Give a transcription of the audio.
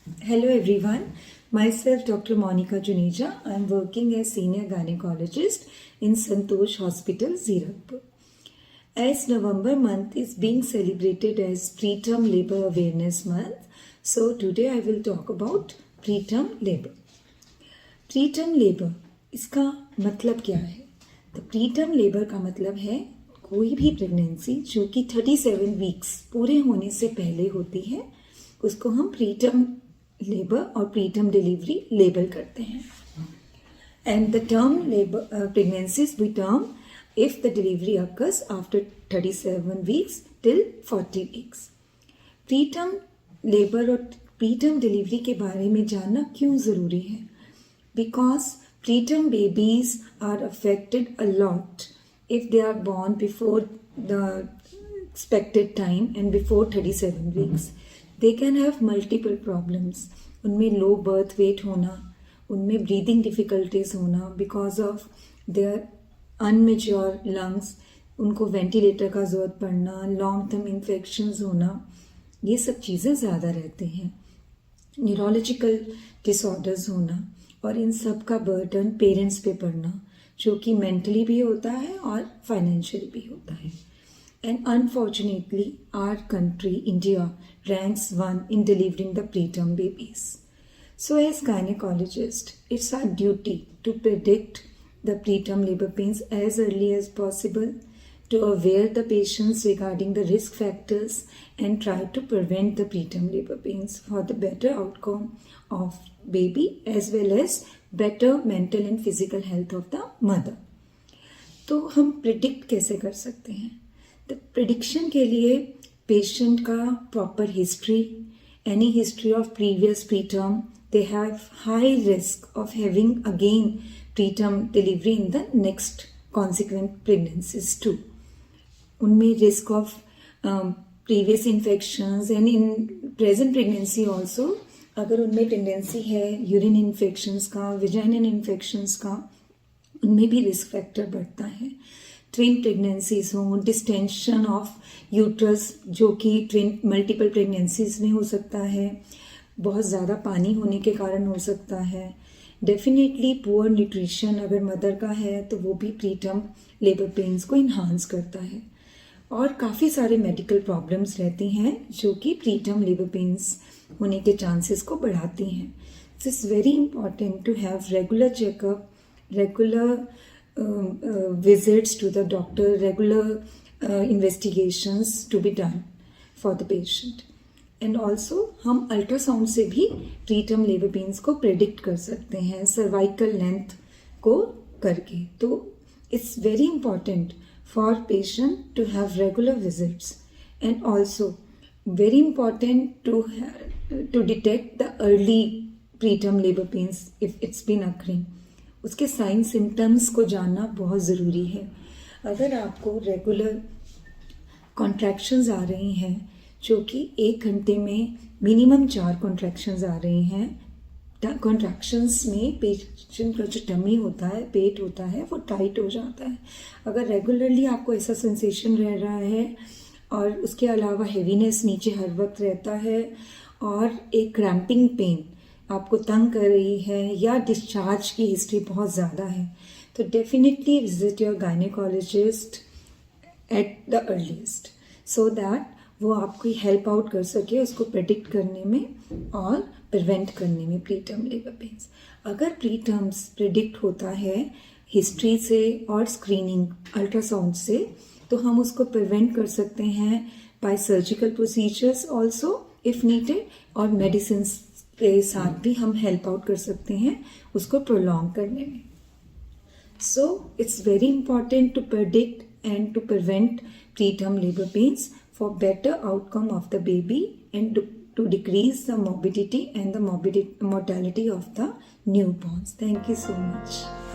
Hello everyone, myself Dr. Monica Juneja. I am working as senior gynecologist in Santosh Hospital, Zirakpur. As November month is being celebrated as Preterm Labor Awareness Month, so today I will talk about preterm labor. Preterm labor, इसका मतलब क्या है? तो preterm labor का मतलब है कोई भी प्रेगनेंसी जो कि 37 वीक्स पूरे होने से पहले होती है, उसको हम प्रीटर्म लेबर और प्रीटर्म डिलीवरी लेबल करते हैं. And the term labour pregnancies we term if the delivery occurs after 37 weeks till 40 weeks. Preterm labour और प्रीटर्म डिलीवरी के बारे में जानना क्यों ज़रूरी है? Because preterm babies are affected a lot if they are born before the expected time and before 37 weeks. They can have multiple problems. उनमें low birth weight होना, उनमें breathing difficulties होना because of their unmature lungs, उनको ventilator का ज़रूरत पड़ना, long term infections होना, ये सब चीज़ें ज़्यादा रहते हैं. न्यूरोलॉजिकल डिसऑर्डर्स होना और इन सब का बर्डन पेरेंट्स पे पड़ना, जो कि मेंटली भी होता है और फाइनेंशियली भी होता है. And unfortunately our country India ranks 1 in delivering the preterm babies. So as gynecologist, it's our duty to predict the preterm labor pains as early as possible, to aware the patients regarding the risk factors and try to prevent the preterm labor pains for the better outcome of baby as well as better mental and physical health of the mother. तो हम predict कैसे कर सकते हैं? तो prediction के लिए patient का proper history, any history of previous preterm, they have high risk of having again preterm delivery in the next consequent pregnancies too. उनमें risk of previous infections and in present pregnancy also अगर उनमें tendency है urine infections का, vaginal infections का, उनमें भी risk factor बढ़ता है. ट्विन प्रेगनेंसीज हों, डिस्टेंशन ऑफ यूट्रस जो कि ट्विन मल्टीपल प्रेगनेंसीज में हो सकता है, बहुत ज़्यादा पानी होने के कारण हो सकता है. डेफिनेटली पुअर न्यूट्रिशन अगर मदर का है तो वो भी प्रीटर्म लेबर पेन्स को इन्हांस करता है. और काफ़ी सारे मेडिकल प्रॉब्लम्स रहती हैं जो कि प्रीटर्म लेबर पेन्स होने के चांसेस को बढ़ाती हैं. It's very important to have regular checkup, regular visits to the doctor, regular investigations to be done for the patient. And also हम अल्ट्रासाउंड से भी प्रीटर्म लेबर पेन्स को प्रेडिक्ट कर सकते हैं सर्वाइकल लेंथ को करके. तो it's very important for patient to have regular visits, and also very important to detect the early preterm labor pains if it's been occurring. उसके साइन सिम्टम्स को जानना बहुत ज़रूरी है. अगर आपको रेगुलर कॉन्ट्रैक्शंस आ रही हैं जो कि 1 घंटे में मिनिमम 4 कॉन्ट्रैक्शंस आ रही हैं, कॉन्ट्रैक्शंस में पेशेंट का जो टमी होता है, पेट होता है, वो टाइट हो जाता है. अगर रेगुलरली आपको ऐसा सेंसेशन रह रहा है और उसके अलावा हेवीनेस नीचे हर वक्त रहता है और एक क्रैम्पिंग पेन आपको तंग कर रही है या डिस्चार्ज की हिस्ट्री बहुत ज़्यादा है, तो definitely visit your gynaecologist at the earliest so that वो आपकी हेल्प आउट कर सके उसको प्रेडिक्ट करने में और प्रिवेंट करने में प्रीटर्म लेबर पेन्स. अगर प्रीटर्म्स प्रेडिक्ट होता है हिस्ट्री से और स्क्रीनिंग अल्ट्रासाउंड से, तो हम उसको प्रिवेंट कर सकते हैं bye surgical procedures also if needed, और मेडिसिन के साथ भी हम हेल्प आउट कर सकते हैं उसको प्रोलॉन्ग करने में. So it's very important to predict and to prevent preterm labour pains for better outcome of the baby and to decrease the morbidity and the mortality of the newborns. Thank you so much.